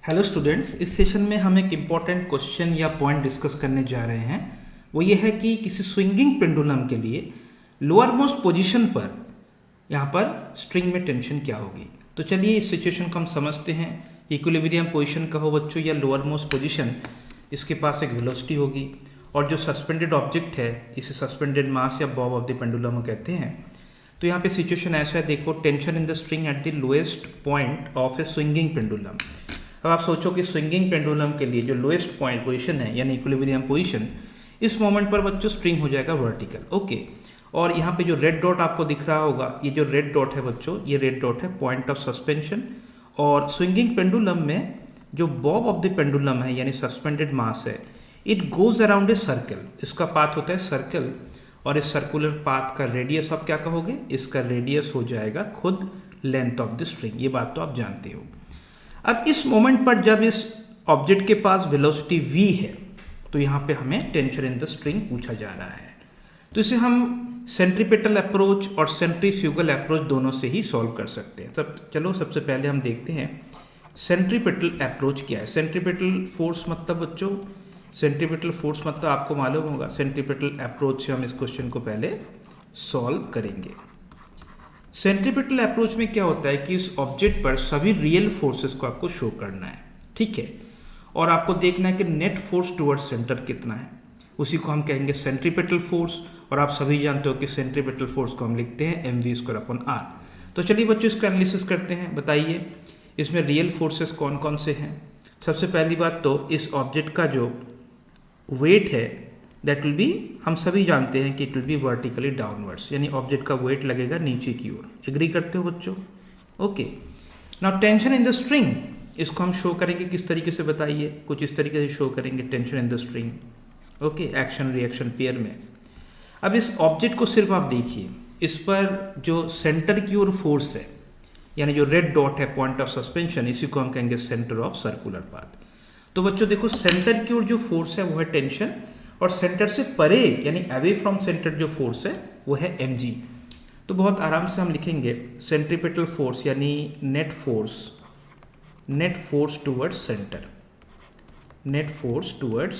Hello students, इस session में हम एक इम्पॉर्टेंट क्वेश्चन या पॉइंट डिस्कस करने जा रहे हैं। वो ये है कि किसी स्विंगिंग पेंडुलम के लिए लोअर मोस्ट पोजीशन पर यहाँ पर स्ट्रिंग में टेंशन क्या होगी। तो चलिए इस सिचुएशन को हम समझते हैं। इक्विलिब्रियम पोजीशन कहो बच्चों या लोअर मोस्ट पोजीशन, इसके पास एक वेलोसिटी होगी और जो सस्पेंडेड ऑब्जेक्ट है इसे सस्पेंडेड मास या बॉब ऑफ द पेंडुलम कहते हैं। तो यहाँ पे सिचुएशन ऐसा है, देखो, tension in the string eight the lowest point of A swinging pendulum. अब आप सोचो कि स्विंगिंग पेंडुलम के लिए जो लोएस्ट पॉइंट पोजीशन है यानी इक्विलिब्रियम पोजीशन, इस मोमेंट पर बच्चों स्ट्रिंग हो जाएगा वर्टिकल। ओके, और यहाँ पे जो रेड डॉट आपको दिख रहा होगा, ये जो रेड डॉट है बच्चों, ये रेड डॉट है पॉइंट ऑफ सस्पेंशन। और स्विंगिंग पेंडुलम में जो बॉब ऑफ द पेंडुलम है यानी सस्पेंडेड मास है, it goes around a circle. इसका पाथ होता है सर्कल और इस सर्कुलर पाथ का रेडियस आप क्या कहोगे, इसका रेडियस हो जाएगा खुद लेंथ ऑफ द स्ट्रिंग। ये बात तो आप जानते हो। अब इस मोमेंट पर जब इस ऑब्जेक्ट के पास वेलोसिटी v है तो यहाँ पे हमें टेंशन इन द स्ट्रिंग पूछा जा रहा है। तो इसे हम सेंट्रीपेटल अप्रोच और सेंट्रीफ्यूगल अप्रोच दोनों से ही सॉल्व कर सकते हैं। चलो सबसे पहले हम देखते हैं सेंट्रीपेटल अप्रोच क्या है। सेंट्रीपेटल फोर्स मतलब बच्चों, सेंट्रीपेटल फोर्स मतलब आपको मालूम होगा। सेंट्रीपेटल अप्रोच से हम इस क्वेश्चन को पहले सॉल्व करेंगे। सेंट्रीपेटल अप्रोच में क्या होता है कि इस ऑब्जेक्ट पर सभी रियल फोर्सेस को आपको शो करना है, ठीक है, और आपको देखना है कि नेट फोर्स टुवर्ड सेंटर कितना है। उसी को हम कहेंगे सेंट्रीपेटल फोर्स। और आप सभी जानते हो कि सेंट्रीपेटल फोर्स को हम लिखते हैं mv²/r। तो चलिए बच्चों इसका एनालिसिस करते हैं। बताइए इसमें रियल फोर्सेस कौन कौन से हैं। सबसे पहली बात तो इस ऑब्जेक्ट का जो वेट है दैट विल बी, हम सभी जानते हैं कि it will be vertically downwards, यानी ऑब्जेक्ट का वेट लगेगा नीचे की ओर। एग्री करते हो बच्चों? Okay, now tension in the string, इसको हम शो करेंगे किस तरीके से, बताइए। कुछ इस तरीके से शो करेंगे tension in the string, okay, action reaction pair में। अब इस ऑब्जेक्ट को सिर्फ आप देखिए, इस पर जो सेंटर की ओर फोर्स है यानी जो रेड डॉट है पॉइंट ऑफ सस्पेंशन, इसी को हम कहेंगे सेंटर ऑफ सर्कुलर पाथ। तो बच्चों देखो, सेंटर की ओर जो फोर्स है वो है टेंशन, और सेंटर से परे यानी अवे फ्रॉम सेंटर जो फोर्स है वो है mg। तो बहुत आराम से हम लिखेंगे सेंट्रीपेटल फोर्स यानी net force towards centre, net force towards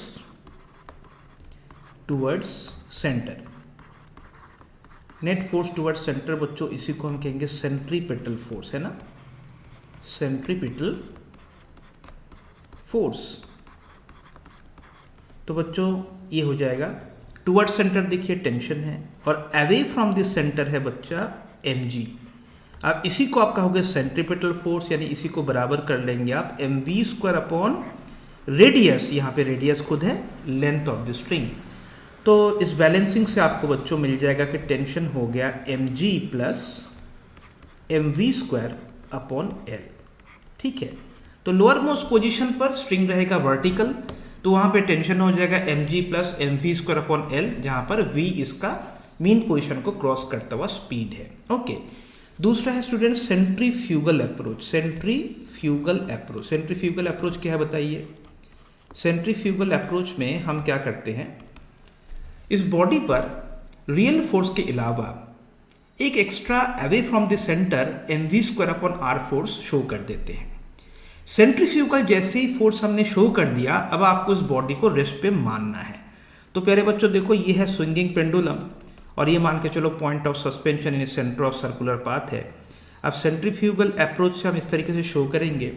centre, net force towards centre बच्चों, इसी को हम कहेंगे सेंट्रीपेटल फोर्स, है ना, सेंट्रीपेटल फोर्स। तो बच्चों ये हो जाएगा टुवर्ड सेंटर, देखिए टेंशन है, और अवे फ्रॉम दिस सेंटर है बच्चा mg। अब इसी को आप कहोगे सेंट्रीपेटल फोर्स, यानी इसी को बराबर कर लेंगे आप mv²/रेडियस। यहाँ पे रेडियस खुद है लेंथ ऑफ द स्ट्रिंग। तो इस बैलेंसिंग से आपको बच्चों मिल जाएगा कि टेंशन हो गया mg + mv²/L, ठीक है। तो लोअर मोस्ट पोजीशन पर स्ट्रिंग रहेगा वर्टिकल, तो वहाँ पे टेंशन हो जाएगा mg + mv²/L, जहाँ पर v इसका मीन पोजीशन को क्रॉस करता हुआ स्पीड है। ओके, दूसरा है student centrifugal approach. Centrifugal approach क्या है बताइए। सेंट्रीफ्यूगल अप्रोच में हम क्या करते हैं, इस बॉडी पर रियल फोर्स के अलावा एक extra away from the centre mv²/r force show कर देते हैं। सेंट्रीफ्यूगल जैसे ही फोर्स हमने शो कर दिया, अब आपको इस बॉडी को रेस्ट पे मानना है। तो प्यारे बच्चों देखो, ये है स्विंगिंग पेंडुलम और ये मान के चलो point of suspension in centre of circular path है। अब सेंट्रीफ्यूगल अप्रोच से हम इस तरीके से शो करेंगे।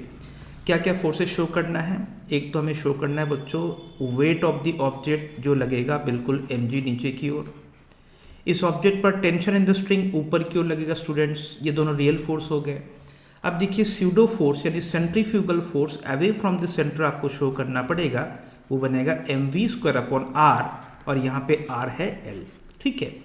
क्या क्या फोर्सेस शो करना है, एक तो हमें शो करना है बच्चों वेट ऑफ द ऑब्जेक्ट जो लगेगा बिल्कुल mg नीचे की ओर। इस ऑब्जेक्ट पर टेंशन इन द स्ट्रिंग ऊपर की ओर लगेगा स्टूडेंट्स, ये दोनों रियल फोर्स हो गए। अब देखिए स्यूडो फोर्स यानी centrifugal force away from the centre आपको शो करना पड़ेगा, वो बनेगा mv²/r और यहाँ पे r है L, ठीक है।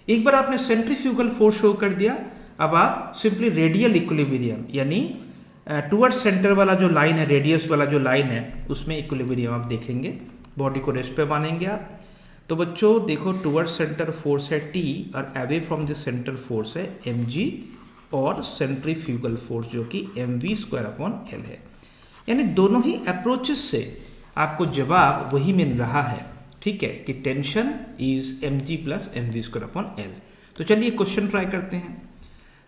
एक बार आपने सेंट्रीफ्यूगल फोर्स शो कर दिया, अब आप सिंपली रेडियल इक्विलिब्रियम यानी टुवर्ड सेंटर वाला जो लाइन है, रेडियस वाला जो लाइन है, उसमें इक्विलिब्रियम आप देखेंगे, बॉडी को रेस्ट पे मानेंगे आप। तो बच्चों देखो, टुवर्ड सेंटर फोर्स है T और away from the centre force है mg और सेंट्रीफ्यूगल फोर्स जो कि mv²/L है। यानी दोनों ही अप्रोचेस से आपको जवाब वही मिल रहा है, ठीक है, कि टेंशन इज mg + mv²/L। तो चलिए क्वेश्चन ट्राई करते हैं।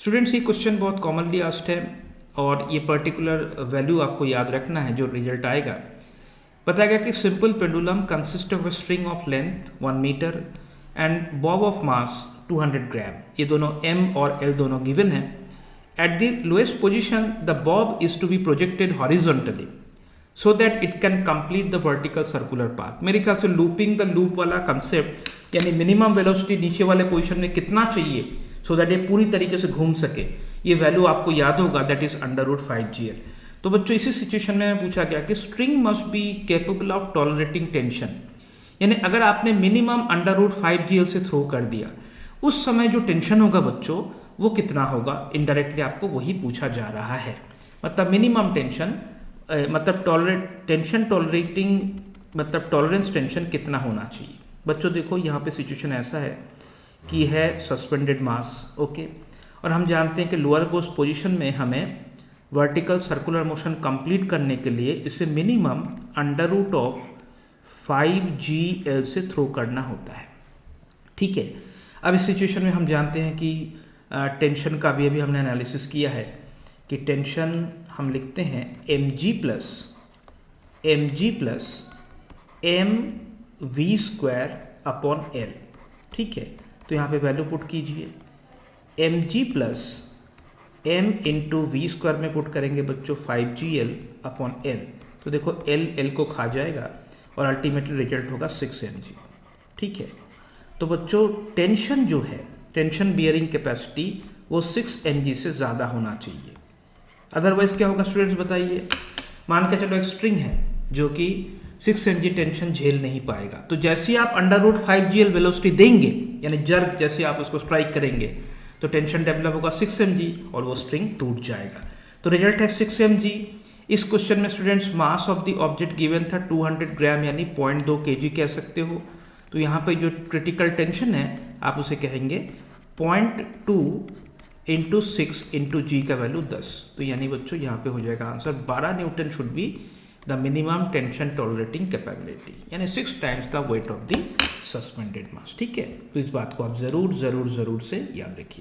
स्टूडेंट्स ये क्वेश्चन बहुत कॉमनली आस्क्ड है और ये पर्टिकुलर वैल्यू आपको याद रखना है जो रिजल्ट आएगा। बताया गया कि simple pendulum consist of a string of length 1 metre and bob of mass 200 gram. ये दोनों m और l दोनों गिवन है। At the lowest position the bob is to be projected horizontally so that it can complete the vertical circular path. मेरे ख्याल से looping the loop वाला concept यानी मिनिमम वेलोसिटी नीचे वाले पोजीशन में कितना चाहिए सो दैट ये पूरी तरीके से घूम सके, ये वैल्यू आपको याद होगा, दैट इज √5GL। तो बच्चों इसी सिचुएशन में पूछा गया कि string must be capable of tolerating tension, यानी अगर आपने मिनिमम √5GL से थ्रो कर दिया उस समय जो टेंशन होगा बच्चों वो कितना होगा, इनडायरेक्टली आपको वही पूछा जा रहा है। मतलब मिनिमम टेंशन मतलब टेंशन टॉलरेटिंग मतलब टॉलरेंस टेंशन कितना होना चाहिए। बच्चों देखो यहाँ पे सिचुएशन ऐसा है कि है सस्पेंडेड मास, ओके, और हम जानते हैं कि लोअर मोस्ट पोजीशन में हमें वर्टिकल सर्कुलर मोशन कंप्लीट करने के लिए इसे मिनिमम √5GL से थ्रो करना होता है। ठीक है, अब इस सिचुएशन में हम जानते हैं कि टेंशन का भी अभी हमने एनालिसिस किया है कि टेंशन हम लिखते हैं mg प्लस mv²/L। ठीक है, तो यहाँ पे वैल्यू पुट कीजिए, mg plus m into v² में पुट करेंगे बच्चों 5GL/L। तो देखो L को खा जाएगा और अल्टीमेटली रिजल्ट होगा 6mg। ठीक है, तो बच्चों टेंशन जो है, टेंशन बियरिंग कैपेसिटी वो 6mg से ज़्यादा होना चाहिए। अदरवाइज क्या होगा स्टूडेंट्स बताइए, मान के चलो एक स्ट्रिंग है जो कि 6mg टेंशन झेल नहीं पाएगा, तो जैसे ही आप √5GL वेलोसिटी देंगे यानी जर्क जैसे आप उसको स्ट्राइक करेंगे तो टेंशन डेवलप होगा 6mg और वो स्ट्रिंग टूट जाएगा। तो रिजल्ट है 6mg। इस क्वेश्चन में students mass of the object given था 200 ग्राम यानी 0.2 kg कह सकते हो। तो यहाँ पे जो क्रिटिकल टेंशन है आप उसे कहेंगे 0.2 इंटू 6 इंटू जी का वैल्यू 10। तो यानी बच्चों यहाँ पे हो जाएगा answer 12 newton should be the minimum tension tolerating capability, यानी 6 times the weight of the suspended mass. ठीक है, तो इस बात को आप जरूर से याद रखिए।